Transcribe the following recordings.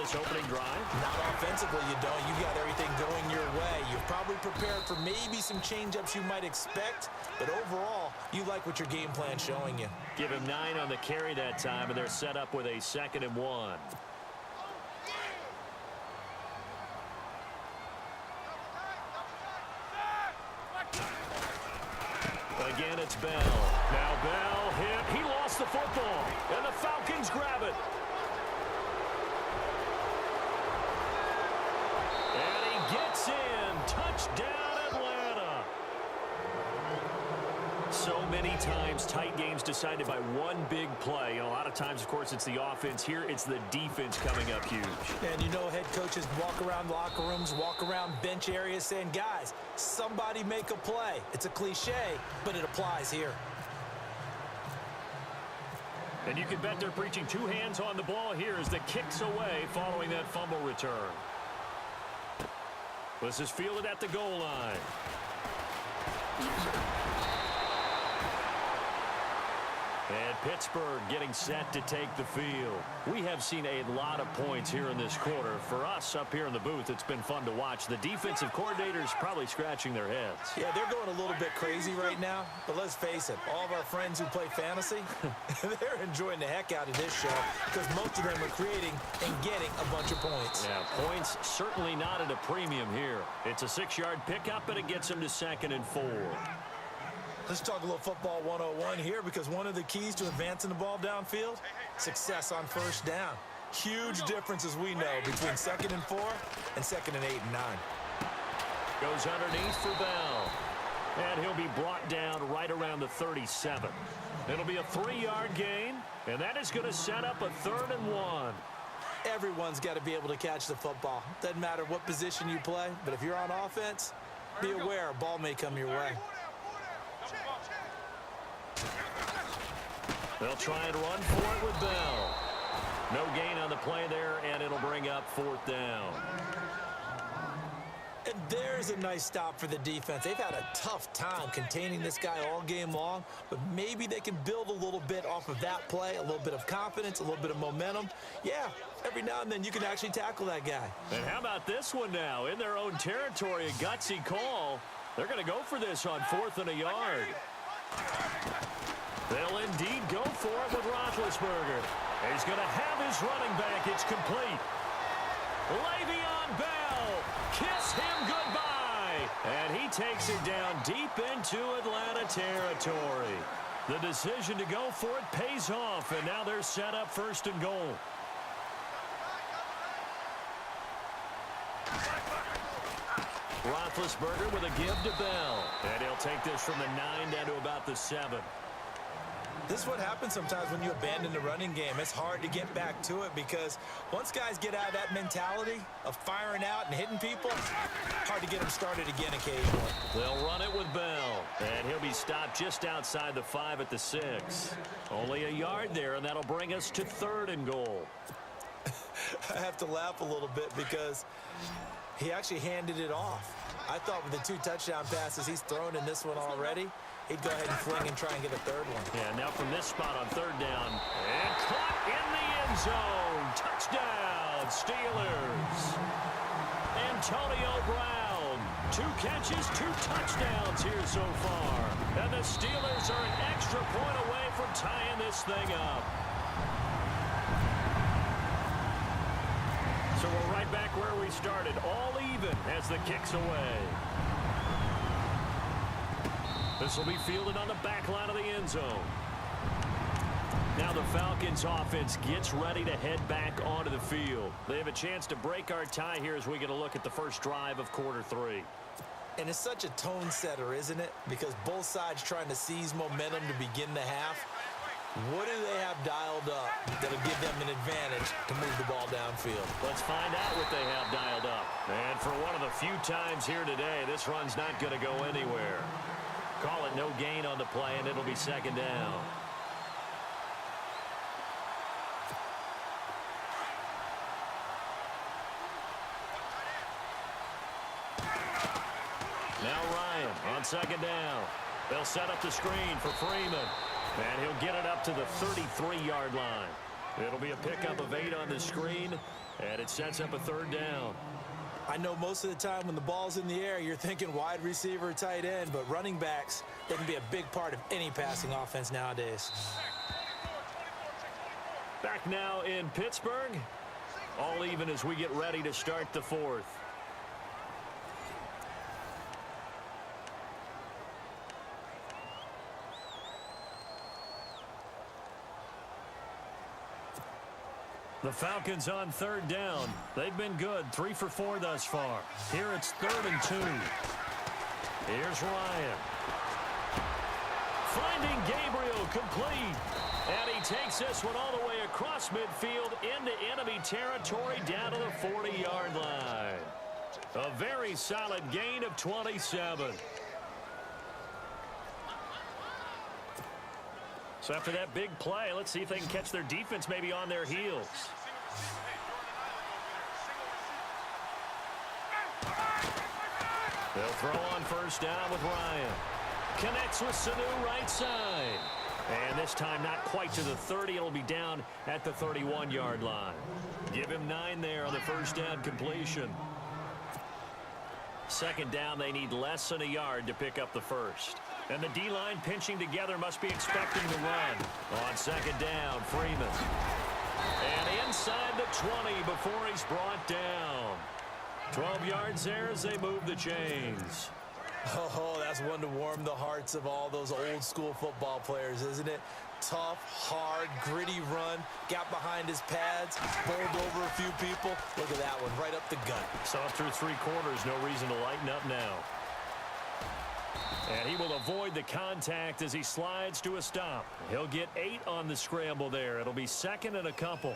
this opening drive? Not offensively, you don't. You've got everything going your way. You've probably prepared for maybe some change-ups you might expect, but overall, you like what your game plan's showing you. Give him 9 on the carry that time, and they're set up with a 2nd and 1. Again, it's Bell. Now Bell hit. He lost the football, and the Falcons grab it. And he gets in. Touchdown, Atlanta. So many times, tight games decided by one big play. A lot of times, of course, it's the offense. Here, it's the defense coming up huge. And you know head coaches walk around locker rooms, walk around bench areas saying, guys, somebody make a play. It's a cliche, but it applies here. And you can bet they're preaching 2 hands on the ball here as the kick's away following that fumble return. This is fielded at the goal line. And Pittsburgh getting set to take the field. We have seen a lot of points here in this quarter. For us up here in the booth, it's been fun to watch. The defensive coordinators probably scratching their heads. Yeah, they're going a little bit crazy right now. But let's face it, all of our friends who play fantasy, they're enjoying the heck out of this show because most of them are creating and getting a bunch of points. Yeah, points certainly not at a premium here. It's a 6-yard pickup, and it gets them to 2nd and 4. Let's talk a little football 101 here because one of the keys to advancing the ball downfield, success on first down. Huge difference, as we know, between 2nd and 4 and 2nd and 8 and 9. Goes underneath for Bell. And he'll be brought down right around the 37. It'll be a 3-yard gain, and that is going to set up a 3rd and 1. Everyone's got to be able to catch the football. Doesn't matter what position you play, but if you're on offense, be aware a ball may come your way. They'll try and run for it with Bell. No gain on the play there, and it'll bring up 4th down. And there's a nice stop for the defense. They've had a tough time containing this guy all game long, but maybe they can build a little bit off of that play, a little bit of confidence, a little bit of momentum. Yeah, every now and then you can actually tackle that guy. And how about this one now? In their own territory, a gutsy call. They're going to go for this on 4th and a yard. They'll indeed go for it with Roethlisberger. He's going to have his running back. It's complete. Le'Veon Bell, kiss him goodbye. And he takes it down deep into Atlanta territory. The decision to go for it pays off, and now they're set up 1st and goal. Roethlisberger with a give to Bell. And he'll take this from the 9 down to about the 7. This is what happens sometimes when you abandon the running game. It's hard to get back to it because once guys get out of that mentality of firing out and hitting people, hard to get them started again occasionally. They'll run it with Bell, and he'll be stopped just outside the 5 at the 6. Only a yard there, and that'll bring us to 3rd and goal. I have to laugh a little bit because he actually handed it off. I thought with the 2 touchdown passes he's thrown in this one already, he'd go ahead and fling and try and get a 3rd one. Yeah, now from this spot on 3rd down, and caught in the end zone. Touchdown, Steelers. Antonio Brown, 2 catches, 2 touchdowns here so far. And the Steelers are an extra point away from tying this thing up. So we're right back where we started, all even as the kick's away. This will be fielded on the back line of the end zone. Now the Falcons offense gets ready to head back onto the field. They have a chance to break our tie here as we get a look at the first drive of quarter 3. And it's such a tone setter, isn't it? Because both sides trying to seize momentum to begin the half. What do they have dialed up that'll give them an advantage to move the ball downfield? Let's find out what they have dialed up. And for one of the few times here today, this run's not going to go anywhere. Call it no gain on the play, and it'll be 2nd down. Now Ryan on 2nd down. They'll set up the screen for Freeman. And he'll get it up to the 33-yard line. It'll be a pickup of 8 on the screen, and it sets up a 3rd down. I know most of the time when the ball's in the air, you're thinking wide receiver, tight end, but running backs, they can be a big part of any passing offense nowadays. Back now in Pittsburgh, all even as we get ready to start the 4th. The Falcons on 3rd down. They've been good, 3 for 4 thus far. Here it's 3rd and 2. Here's Ryan. Finding Gabriel complete. And he takes this one all the way across midfield into enemy territory down to the 40-yard line. A very solid gain of 27. So after that big play, let's see if they can catch their defense maybe on their heels. They'll throw on 1st down with Ryan. Connects with Sanu right side. And this time not quite to the 30. It'll be down at the 31-yard line. Give him 9 there on the 1st down completion. 2nd down, they need less than a yard to pick up the 1st. And the D-line pinching together must be expecting the run. On 2nd down, Freeman. And inside the 20 before he's brought down. 12 yards there as they move the chains. Oh, that's one to warm the hearts of all those old-school football players, isn't it? Tough, hard, gritty run. Got behind his pads, bowled over a few people. Look at that one, right up the gut. So through 3 quarters, no reason to lighten up now. And he will avoid the contact as he slides to a stop. He'll get 8 on the scramble there. It'll be 2nd and a couple.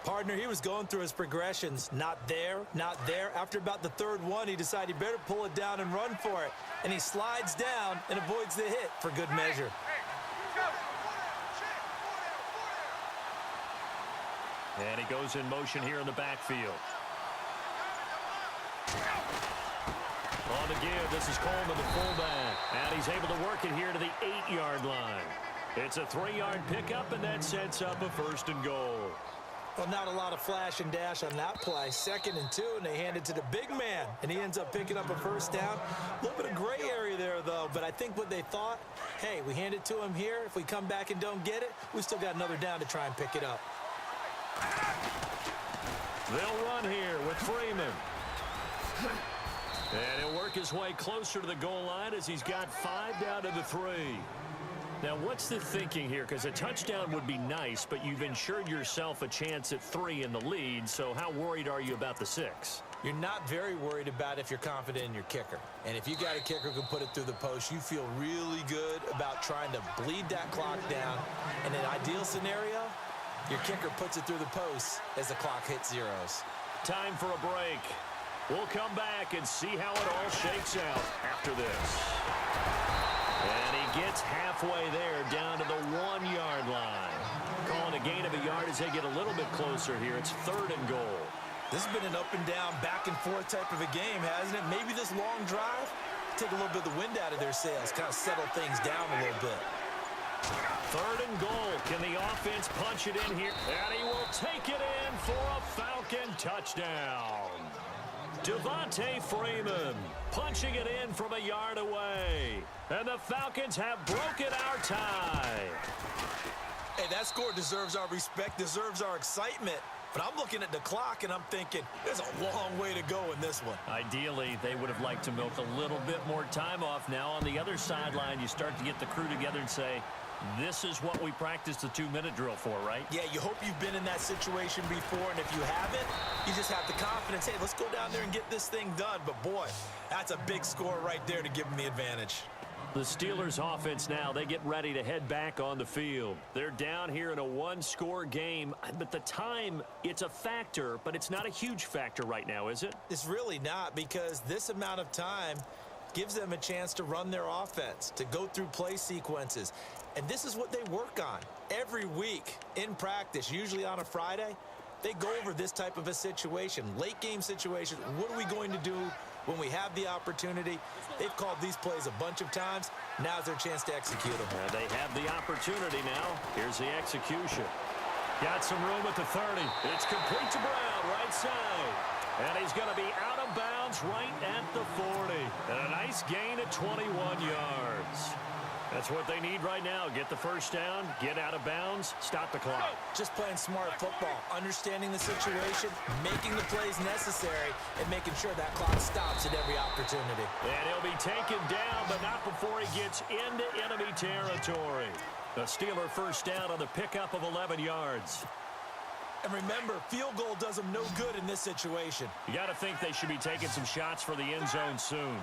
Partner, he was going through his progressions. Not there, not there. After about the 3rd one, he decided he better pull it down and run for it. And he slides down and avoids the hit for good measure. And he goes in motion here in the backfield. On the give, this is Coleman, the fullback. And he's able to work it here to the 8-yard line. It's a 3-yard pickup, and that sets up a 1st and goal. Well, not a lot of flash and dash on that play. 2nd and 2, and they hand it to the big man. And he ends up picking up a 1st down. A little bit of gray area there, though. But I think what they thought, hey, we hand it to him here. If we come back and don't get it, we still got another down to try and pick it up. They'll run here with Freeman. And he'll work his way closer to the goal line as he's got 5 down to the 3. Now, what's the thinking here? Because a touchdown would be nice, but you've ensured yourself a chance at 3 in the lead, so how worried are you about the 6? You're not very worried about if you're confident in your kicker. And if you got a kicker who can put it through the post, you feel really good about trying to bleed that clock down. In an ideal scenario, your kicker puts it through the post as the clock hits zeros. Time for a break. We'll come back and see how it all shakes out after this. And he gets halfway there down to the 1-yard line. Calling a gain of a yard as they get a little bit closer here. It's 3rd and goal. This has been an up and down, back and forth type of a game, hasn't it? Maybe this long drive, take a little bit of the wind out of their sails, kind of settle things down a little bit. 3rd and goal. Can the offense punch it in here? And he will take it in for a Falcon touchdown. Devontae Freeman punching it in from a yard away. And the Falcons have broken our tie. Hey, that score deserves our respect, deserves our excitement. But I'm looking at the clock, and I'm thinking, there's a long way to go in this one. Ideally, they would have liked to milk a little bit more time off. Now, on the other sideline, you start to get the crew together and say, this is what we practiced the 2-minute drill for, right? Yeah, you hope you've been in that situation before, and if you haven't, you just have the confidence, hey, let's go down there and get this thing done. But, boy, that's a big score right there to give them the advantage. The Steelers offense now, they get ready to head back on the field. They're down here in a 1-score game, but the time, it's a factor, but it's not a huge factor right now, is it? It's really not, because this amount of time gives them a chance to run their offense, to go through play sequences. And this is what they work on every week in practice, usually on a Friday. They go over this type of a situation, late game situation. What are we going to do when we have the opportunity? They've called these plays a bunch of times. Now's their chance to execute them. They have the opportunity now. Here's the execution. Got some room at the 30. It's complete to Brown, right side. And he's going to be out of bounds right at the 40. And a nice gain at 21 yards. That's what they need right now. Get the first down, get out of bounds, stop the clock. Just playing smart football, understanding the situation, making the plays necessary, and making sure that clock stops at every opportunity. And he'll be taken down, but not before he gets into enemy territory. The Steeler first down on the pickup of 11 yards. And remember, field goal does them no good in this situation. You got to think they should be taking some shots for the end zone soon.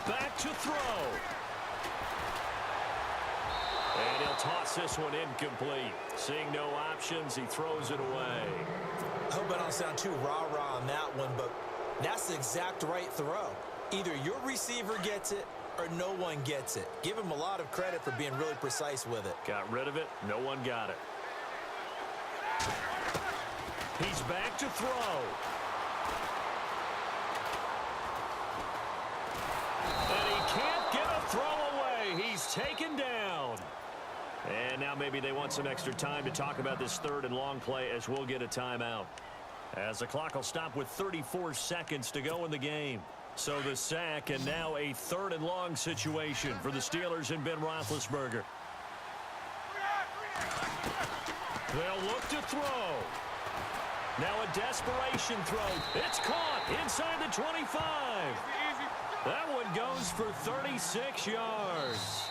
Back to throw. And he'll toss this one incomplete. Seeing no options, he throws it away. I hope I don't sound too rah-rah on that one, but that's the exact right throw. Either your receiver gets it or no one gets it. Give him a lot of credit for being really precise with it. Got rid of it. No one got it. He's back to throw. And he can't get a throw away. He's taken down. And now maybe they want some extra time to talk about this third and long play as we'll get a timeout. As the clock will stop with 34 seconds to go in the game. So the sack and now a third and long situation for the Steelers and Ben Roethlisberger. They'll look to throw. Now a desperation throw. It's caught inside the 25. That one goes for 36 yards.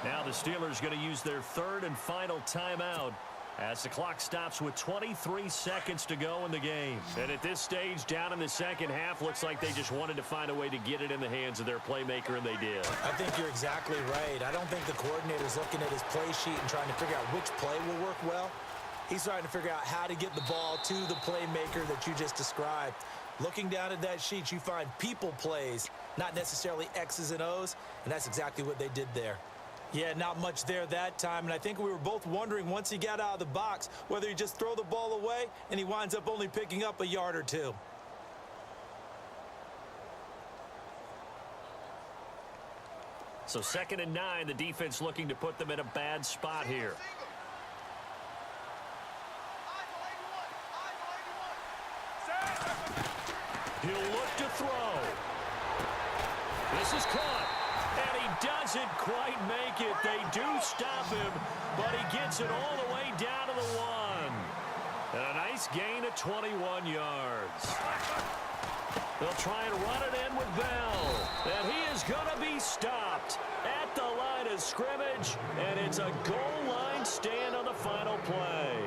Now the Steelers going to use their third and final timeout as the clock stops with 23 seconds to go in the game. And at this stage, down in the second half, looks like they just wanted to find a way to get it in the hands of their playmaker, and they did. I think you're exactly right. I don't think the coordinator's looking at his play sheet and trying to figure out which play will work well. He's trying to figure out how to get the ball to the playmaker that you just described. Looking down at that sheet, you find people plays, not necessarily X's and O's, and that's exactly what they did there. Yeah, not much there that time, and I think we were both wondering once he got out of the box whether he just throw the ball away and he winds up only picking up a yard or two. So 2nd and 9, the defense looking to put them in a bad spot here. He'll look to throw. This is caught. And he doesn't quite make it. They do stop him, but he gets it all the way down to the 1. And a nice gain of 21 yards. They'll try and run it in with Bell. And he is going to be stopped at the line of scrimmage. And it's a goal line stand on the final play.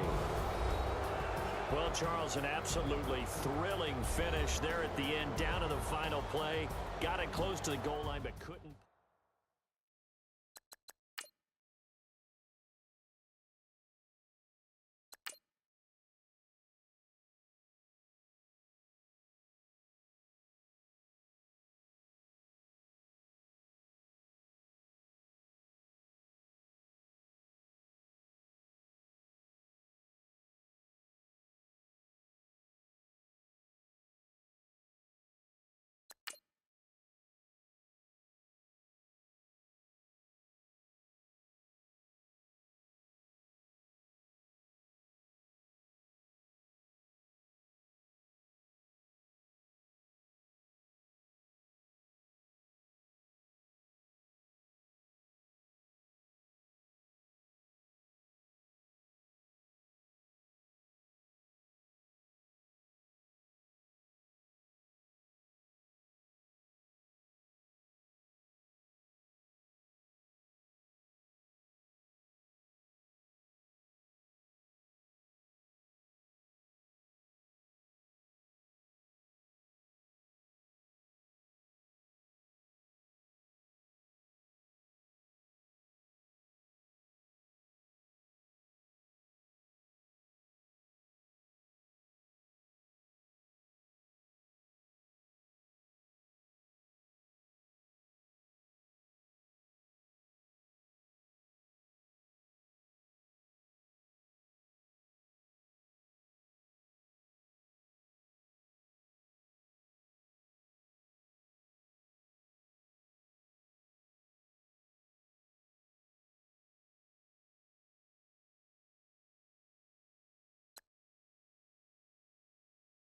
Well, Charles, an absolutely thrilling finish there at the end, down to the final play. Got it close to the goal line, but couldn't.